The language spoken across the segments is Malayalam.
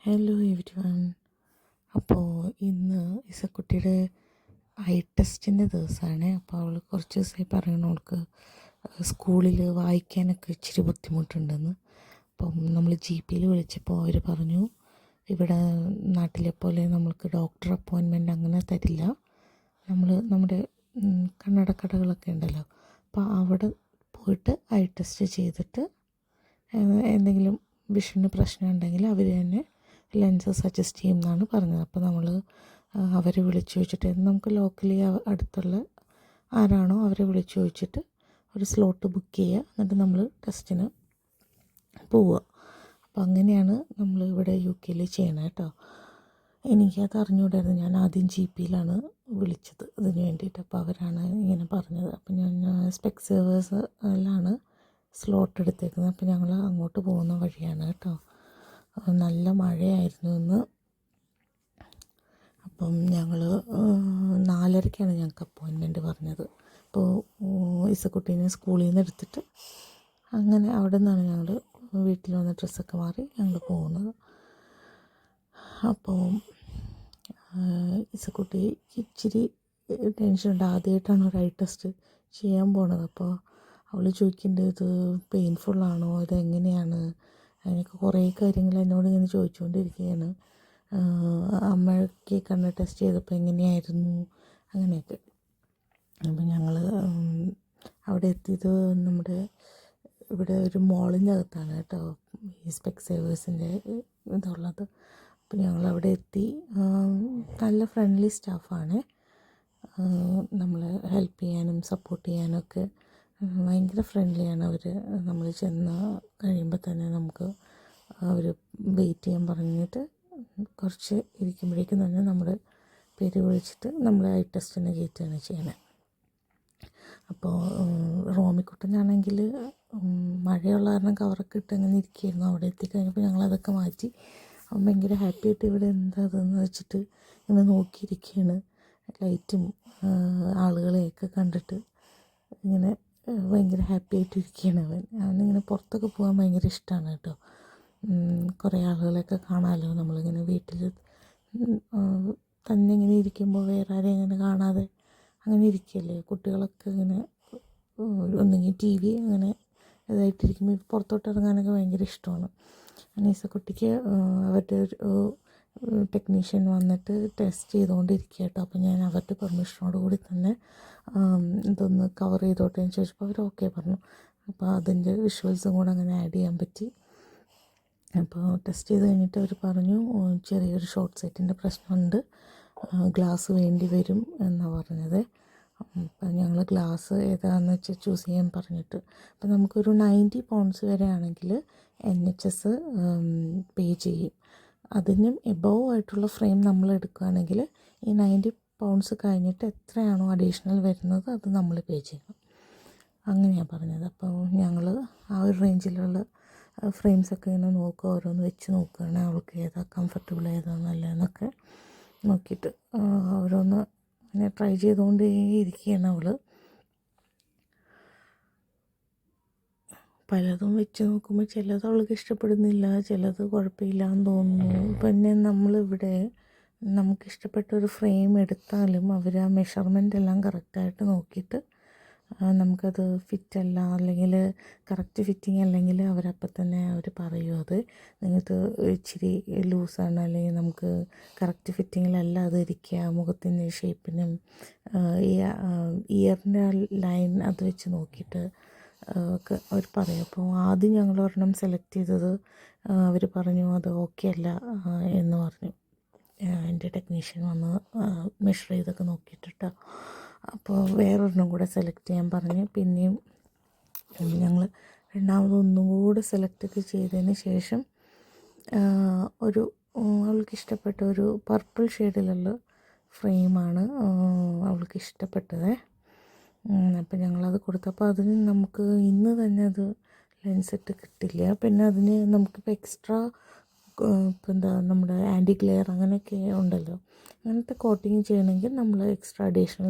Hello every one. അപ്പോൾ ഇന്ന് ഇസക്കുട്ടിയുടെ ഐ ടെസ്റ്റിൻ്റെ ദിവസമാണ്. അപ്പോൾ അവൾ കുറച്ച് ദിവസമായി പറയണം അവൾക്ക് സ്കൂളിൽ വായിക്കാനൊക്കെ ഇച്ചിരി ബുദ്ധിമുട്ടുണ്ടെന്ന്. അപ്പം നമ്മൾ GP വിളിച്ചപ്പോൾ അവർ പറഞ്ഞു ഇവിടെ നാട്ടിലെ പോലെ നമ്മൾക്ക് ഡോക്ടർ അപ്പോയിൻമെൻറ്റ് അങ്ങനെ തരില്ല. നമ്മുടെ കണ്ണടക്കടകളൊക്കെ ഉണ്ടല്ലോ, അപ്പോൾ അവിടെ പോയിട്ട് ഐ ടെസ്റ്റ് ചെയ്തിട്ട് എന്തെങ്കിലും വിഷന് പ്രശ്നം ഉണ്ടെങ്കിൽ അവർ തന്നെ ലെൻസ് സജസ്റ്റ് ചെയ്യുമെന്നാണ് പറഞ്ഞത്. അപ്പോൾ നമ്മൾ അവരെ വിളിച്ച് ചോദിച്ചിട്ട് നമുക്ക് ലോക്കലി അടുത്തുള്ള ആരാണോ അവരെ വിളിച്ച് ചോദിച്ചിട്ട് ഒരു സ്ലോട്ട് ബുക്ക് ചെയ്യുക, എന്നിട്ട് നമ്മൾ ടെസ്റ്റിന് പോവുക. അപ്പോൾ അങ്ങനെയാണ് നമ്മൾ ഇവിടെ UK ചെയ്യണത് കേട്ടോ. എനിക്കത് അറിഞ്ഞുകൂടായിരുന്നു. ഞാൻ ആദ്യം GP വിളിച്ചത് ഇതിന് വേണ്ടിയിട്ട്. അപ്പോൾ അവരാണ് ഇങ്ങനെ പറഞ്ഞത്. അപ്പോൾ ഞാൻ സ്പെക്സേഴ്സിലാണ് സ്ലോട്ട് എടുത്തേക്കുന്നത്. അപ്പോൾ ഞങ്ങൾ അങ്ങോട്ട് പോകുന്ന വഴിയാണ് കേട്ടോ. നല്ല മഴയായിരുന്നു ഇന്ന്. അപ്പം ഞങ്ങൾ 4:30-ക്കാണ് ഞങ്ങൾക്ക് അപ്പോയിൻമെൻറ്റ് പറഞ്ഞത്. അപ്പോൾ ഇസക്കുട്ടീനെ സ്കൂളിൽ നിന്ന് എടുത്തിട്ട് അങ്ങനെ അവിടെ നിന്നാണ് ഞങ്ങൾ വീട്ടിൽ വന്ന് ഡ്രസ്സൊക്കെ മാറി ഞങ്ങൾ പോകുന്നത്. അപ്പോൾ ഇസക്കുട്ടിക്ക് ഇച്ചിരി ടെൻഷനുണ്ട്. ആദ്യമായിട്ടാണ് ഒരു ഐ ടെസ്റ്റ് ചെയ്യാൻ പോണത്. അപ്പോൾ അവൾ ചോദിക്കേണ്ടത് ഇത് പെയിൻഫുള്ളാണോ, ഇതെങ്ങനെയാണ്, അതിനൊക്കെ കുറേ കാര്യങ്ങൾ എന്നോട് ഇങ്ങനെ ചോദിച്ചുകൊണ്ടിരിക്കുകയാണ്. അമ്മയ്ക്ക് കണ്ണ് ടെസ്റ്റ് ചെയ്തപ്പോൾ എങ്ങനെയായിരുന്നു അങ്ങനെയൊക്കെ. അപ്പം ഞങ്ങൾ അവിടെ എത്തിയത് നമ്മുടെ ഇവിടെ ഒരു മോളിൻ്റെ അകത്താണ് കേട്ടോ ഈ സ്പെക്സേഴ്സിൻ്റെ ഇതുള്ളത്. അപ്പം ഞങ്ങളവിടെ എത്തി. നല്ല ഫ്രണ്ട്ലി സ്റ്റാഫാണ്. നമ്മളെ ഹെൽപ്പ് ചെയ്യാനും സപ്പോർട്ട് ചെയ്യാനൊക്കെ ഭയങ്കര ഫ്രണ്ട്ലിയാണ് അവർ. നമ്മൾ ചെന്ന് കഴിയുമ്പോൾ തന്നെ നമുക്ക് അവർ വെയിറ്റ് ചെയ്യാൻ പറഞ്ഞിട്ട് കുറച്ച് ഇരിക്കുമ്പോഴേക്കും തന്നെ നമ്മുടെ പേര് വിളിച്ചിട്ട് നമ്മൾ ഐ ടെസ്റ്റിന് കയറ്റുകയാണ് ചെയ്യണത്. അപ്പോൾ റോമിക്കുട്ടനാണെങ്കിൽ മഴയുള്ള കാരണം കവറൊക്കെ ഇട്ട് അങ്ങനെ ഇരിക്കുകയായിരുന്നു. അവിടെ എത്തിക്കഴിഞ്ഞപ്പോൾ ഞങ്ങളതൊക്കെ മാറ്റി. അവൻ ഭയങ്കര ഹാപ്പി ആയിട്ട് ഇവിടെ എന്താ അതെന്ന് വെച്ചിട്ട് ഇങ്ങനെ നോക്കിയിരിക്കുകയാണ്. ലൈറ്റും ആളുകളെയൊക്കെ കണ്ടിട്ട് ഇങ്ങനെ ഭയങ്കര ഹാപ്പി ആയിട്ടിരിക്കുകയാണ് അവനിങ്ങനെ പുറത്തൊക്കെ പോകാൻ ഭയങ്കര ഇഷ്ടമാണ് കേട്ടോ. കുറേ ആളുകളെയൊക്കെ കാണാമല്ലോ. നമ്മളിങ്ങനെ വീട്ടിൽ തന്നെ ഇങ്ങനെ ഇരിക്കുമ്പോൾ വേറെ ആരെയും അങ്ങനെ കാണാതെ അങ്ങനെ ഇരിക്കുകയല്ലേ. കുട്ടികളൊക്കെ ഇങ്ങനെ ഒന്നെങ്കിൽ TV അങ്ങനെ ഇതായിട്ടിരിക്കുമ്പോൾ പുറത്തോട്ട് ഇറങ്ങാനൊക്കെ ഭയങ്കര ഇഷ്ടമാണ്. അനീസക്കുട്ടിക്ക് അവരുടെ ഒരു ടെക്നീഷ്യൻ വന്നിട്ട് ടെസ്റ്റ് ചെയ്തുകൊണ്ടിരിക്കുക കേട്ടോ. അപ്പോൾ ഞാൻ അവരുടെ പെർമിഷനോട് കൂടി തന്നെ ഇതൊന്ന് കവർ ചെയ്തോട്ടെ എന്ന് ചോദിച്ചപ്പോൾ അവർ ഓക്കെ പറഞ്ഞു. അപ്പോൾ അതിൻ്റെ വിഷ്വൽസും കൂടെ അങ്ങനെ ആഡ് ചെയ്യാൻ പറ്റി. അപ്പോൾ ടെസ്റ്റ് ചെയ്ത് കഴിഞ്ഞിട്ട് അവർ പറഞ്ഞു ചെറിയൊരു ഷോർട്ട് സൈറ്റിൻ്റെ പ്രശ്നമുണ്ട്, ഗ്ലാസ് വേണ്ടി വരും എന്നാണ് പറഞ്ഞത്. അപ്പം ഞങ്ങൾ ഗ്ലാസ് ഏതാണെന്ന് വെച്ചാൽ ചൂസ് ചെയ്യാൻ പറഞ്ഞിട്ട്, അപ്പം നമുക്കൊരു 90 പൗണ്ട്സ് വരെ ആണെങ്കിൽ NHS പേ ചെയ്യും. അതിനും എബവ് ആയിട്ടുള്ള ഫ്രെയിം നമ്മൾ എടുക്കുകയാണെങ്കിൽ ഈ 90 പൗണ്ട്സ് കഴിഞ്ഞിട്ട് എത്രയാണോ അഡീഷണൽ വരുന്നത് അത് നമ്മൾ പേ ചെയ്യണം. അങ്ങനെയാണ് പറഞ്ഞത്. അപ്പോൾ ഞങ്ങൾ ആ ഒരു റേഞ്ചിലുള്ള ഫ്രെയിംസൊക്കെ ഇങ്ങനെ നോക്കുക, ഓരോന്ന് വെച്ച് നോക്കുകയാണ്. അവൾക്ക് ഏതാ കംഫർട്ടബിൾ, ഏതാ നല്ലതെന്നൊക്കെ നോക്കിയിട്ട് ഓരോന്ന് ഇങ്ങനെ ട്രൈ ചെയ്തുകൊണ്ടേ ഇരിക്കുകയാണ് അവൾ. പലതും വെച്ച് നോക്കുമ്പോൾ ചിലത് അവൾക്ക് ഇഷ്ടപ്പെടുന്നില്ല, ചിലത് കുഴപ്പമില്ല എന്ന് തോന്നുന്നു. പിന്നെ നമ്മളിവിടെ നമുക്കിഷ്ടപ്പെട്ട ഒരു ഫ്രെയിം എടുത്താലും അവർ ആ മെഷർമെൻ്റ് എല്ലാം കറക്റ്റായിട്ട് നോക്കിയിട്ട് നമുക്കത് ഫിറ്റല്ല അല്ലെങ്കിൽ കറക്റ്റ് ഫിറ്റിംഗ് അല്ലെങ്കിൽ അവരപ്പം തന്നെ അവർ പറയും അത് നിങ്ങൾക്ക് ഇച്ചിരി ലൂസാണ്, അല്ലെങ്കിൽ നമുക്ക് കറക്റ്റ് ഫിറ്റിങ്ങിലല്ല അത് ഇരിക്കുക, മുഖത്തിൻ്റെ ഷേപ്പിനും ഇയറിൻ്റെ ലൈൻ അത് വെച്ച് നോക്കിയിട്ട് ഒക്കെ അവർ പറയും. അപ്പോൾ ആദ്യം ഞങ്ങൾ ഒരെണ്ണം സെലക്ട് ചെയ്തത് അവർ പറഞ്ഞു അത് ഓക്കെ അല്ല എന്ന് പറഞ്ഞു. എൻ്റെ ടെക്നീഷ്യൻ വന്ന് മെഷർ ചെയ്തൊക്കെ നോക്കിയിട്ടിട്ടോ. അപ്പോൾ വേറൊരെണ്ണം കൂടെ സെലക്ട് ചെയ്യാൻ പറഞ്ഞ് പിന്നെയും ഞങ്ങൾ രണ്ടാമതൊന്നും കൂടെ സെലക്റ്റൊക്കെ ചെയ്തതിന് ശേഷം ഒരു അവൾക്ക് ഇഷ്ടപ്പെട്ട ഒരു പർപ്പിൾ ഷെയ്ഡിലുള്ള ഫ്രെയിമാണ് അവൾക്ക് ഇഷ്ടപ്പെട്ടത്. അപ്പോൾ ഞങ്ങളത് കൊടുത്തപ്പോൾ അതിന് നമുക്ക് ഇന്ന് തന്നെ അത് ലെൻസിട്ട് കിട്ടില്ല. പിന്നെ അതിന് നമുക്കിപ്പോൾ എക്സ്ട്രാ ഇപ്പോൾ എന്താ നമ്മുടെ ആൻറ്റി ഗ്ലെയർ അങ്ങനെയൊക്കെ ഉണ്ടല്ലോ, അങ്ങനത്തെ കോട്ടിങ് ചെയ്യണമെങ്കിൽ നമ്മൾ എക്സ്ട്രാ അഡീഷണൽ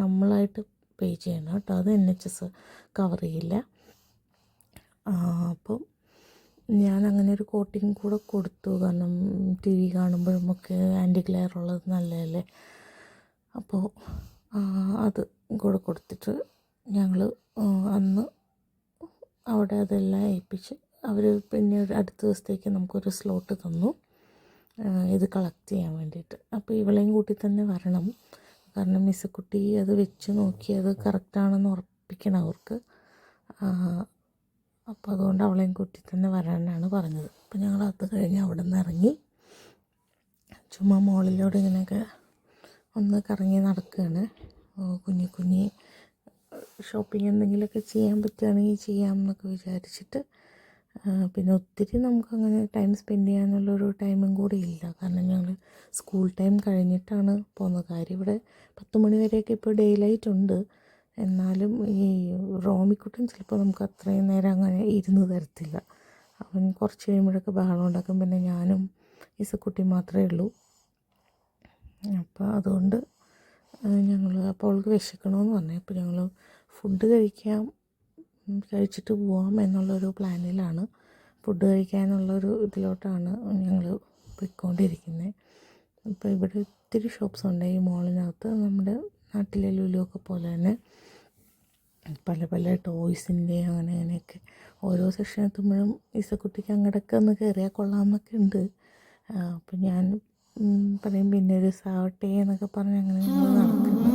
നമ്മളായിട്ട് പേ ചെയ്യണം കേട്ടോ. അത് NHS കവർ ചെയ്യില്ല. അപ്പം ഞാൻ അങ്ങനെ ഒരു കോട്ടിങ് കൂടെ കൊടുത്തു. കാരണം ടി വി കാണുമ്പോഴും ഒക്കെ ആൻറ്റി ഗ്ലെയർ ഉള്ളത് നല്ലതല്ലേ. അപ്പോൾ അത് കൂടെ കൊടുത്തിട്ട് ഞങ്ങൾ അന്ന് അവിടെ അതെല്ലാം ഏൽപ്പിച്ച് അവർ പിന്നെ അടുത്ത ദിവസത്തേക്ക് നമുക്കൊരു സ്ലോട്ട് തന്നു ഇത് കളക്ട് ചെയ്യാൻ വേണ്ടിയിട്ട്. അപ്പോൾ ഇവളെയും കൂട്ടി തന്നെ വരണം. കാരണം മിസ്സക്കുട്ടി അത് വെച്ച് നോക്കി അത് കറക്റ്റാണെന്ന് ഉറപ്പിക്കണം അവർക്ക്. അപ്പോൾ അതുകൊണ്ട് അവളെയും കൂട്ടി തന്നെ വരാനാണ് പറഞ്ഞത്. അപ്പോൾ ഞങ്ങൾ അത് കഴിഞ്ഞ് അവിടെ നിന്ന് ഇറങ്ങി ചുമ്മാ മോളിലൂടെ ഇങ്ങനെയൊക്കെ ഒന്ന് കറങ്ങി നടക്കുകയാണ്. കുഞ്ഞി ഷോപ്പിംഗ് എന്തെങ്കിലുമൊക്കെ ചെയ്യാൻ പറ്റുകയാണെങ്കിൽ ചെയ്യാം എന്നൊക്കെ വിചാരിച്ചിട്ട്. പിന്നെ ഒത്തിരി നമുക്കങ്ങനെ ടൈം സ്പെൻഡ് ചെയ്യാനുള്ളൊരു ടൈമും കൂടി ഇല്ല. കാരണം ഞങ്ങൾ സ്കൂൾ ടൈം കഴിഞ്ഞിട്ടാണ് പോകുന്നത്. കാര്യം ഇവിടെ 10 മണി വരെയൊക്കെ ഇപ്പോൾ ഡേ ലൈറ്റ് ഉണ്ട്. എന്നാലും ഈ റോമിക്കുട്ടൻ ചിലപ്പോൾ നമുക്ക് അത്രയും നേരം അങ്ങനെ ഇരുന്ന് തരത്തില്ല. അവൻ കുറച്ച് കഴിയുമ്പോഴൊക്കെ ബഹളം ഉണ്ടാക്കും. പിന്നെ ഞാനും ഇസക്കുട്ടി മാത്രമേ ഉള്ളൂ. അപ്പോൾ അതുകൊണ്ട് അപ്പോൾ അവൾക്ക് വിശക്കണമെന്ന് പറഞ്ഞു. അപ്പോൾ ഞങ്ങൾ ഫുഡ് കഴിച്ചിട്ട് പോവാം എന്നുള്ളൊരു പ്ലാനിലാണ്. ഫുഡ് കഴിക്കാനുള്ളൊരു ഇതിലോട്ടാണ് ഞങ്ങൾ പോയിക്കൊണ്ടിരിക്കുന്നത്. ഇപ്പോൾ ഇവിടെ ഒത്തിരി ഷോപ്സ് ഉണ്ട് ഈ മോളിനകത്ത്. നമ്മുടെ നാട്ടിലെ ലുലുവൊക്കെ പോലെ തന്നെ പല ടോയ്സിൻ്റെ അങ്ങനെയൊക്കെ ഓരോ സെക്ഷൻ എത്തുമ്പോഴും ഇസക്കുട്ടിക്ക് അങ്ങോട്ടൊക്കെ ഒന്ന് കയറിയാൽ കൊള്ളാമെന്നൊക്കെ ഉണ്ട്. അപ്പം ഞാൻ പറയും പിന്നെ ഒരു സാവട്ടെ എന്നൊക്കെ പറഞ്ഞ് അങ്ങനെ ഞങ്ങൾ നടക്കുന്നു.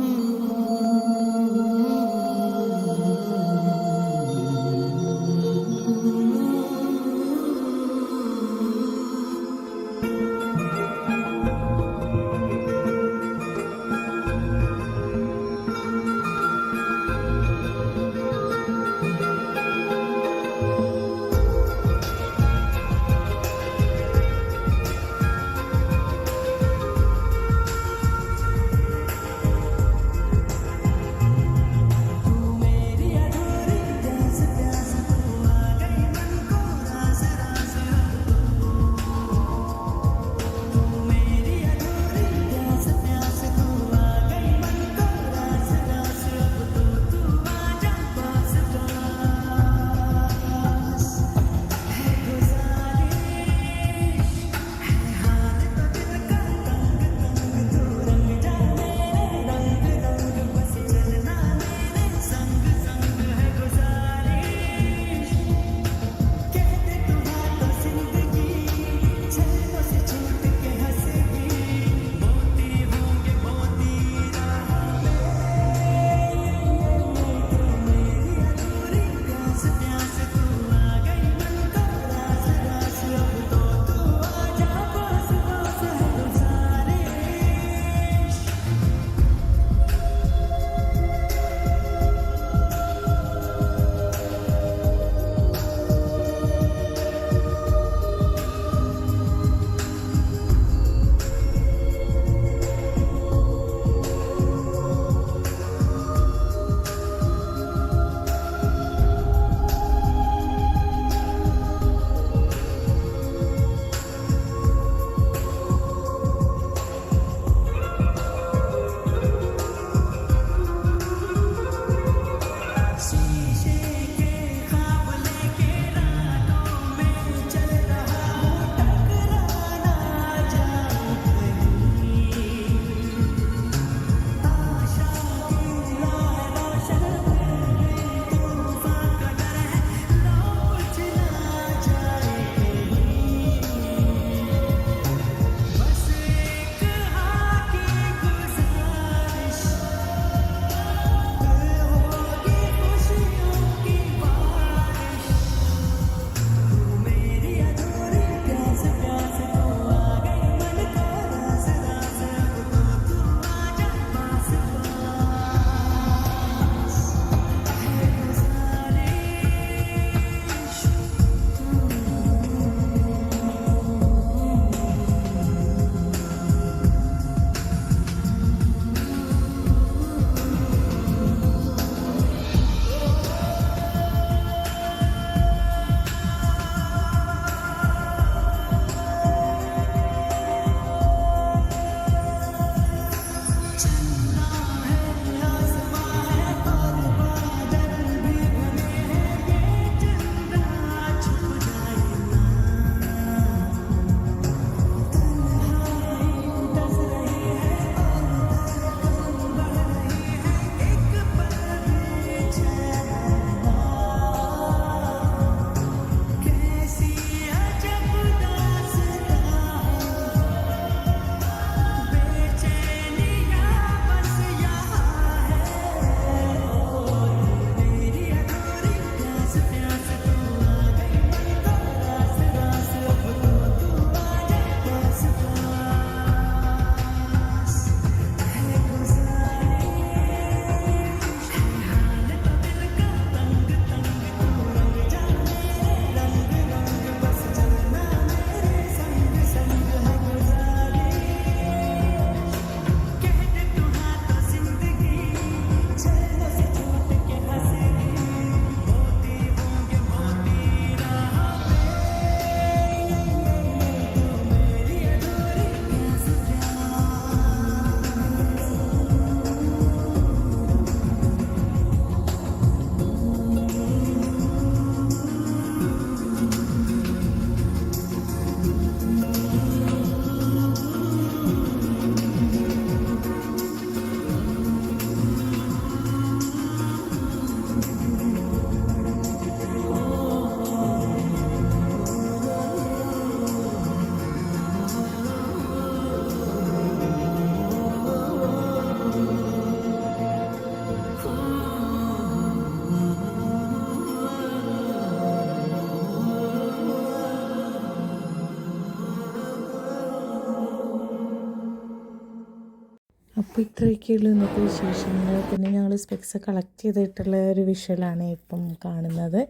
അപ്പോൾ ഇത്രയൊക്കെയുള്ളൂ ഇന്നത്തെ വിശേഷങ്ങൾ. പിന്നെ ഞങ്ങൾ സ്പെക്സ് കളക്ട് ചെയ്തിട്ടുള്ള ഒരു വിഷ്വലാണ് ഇപ്പം കാണുന്നത്.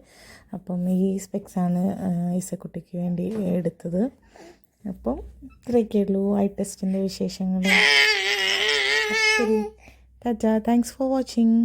അപ്പം ഈ സ്പെക്സാണ് ഇസക്കുട്ടിക്ക് വേണ്ടി എടുത്തത്. അപ്പം ഇത്രയൊക്കെയുള്ളൂ ഐ ടെസ്റ്റിൻ്റെ വിശേഷങ്ങൾ. ശരി, ടാറ്റാ, താങ്ക്സ് ഫോർ വാച്ചിങ്.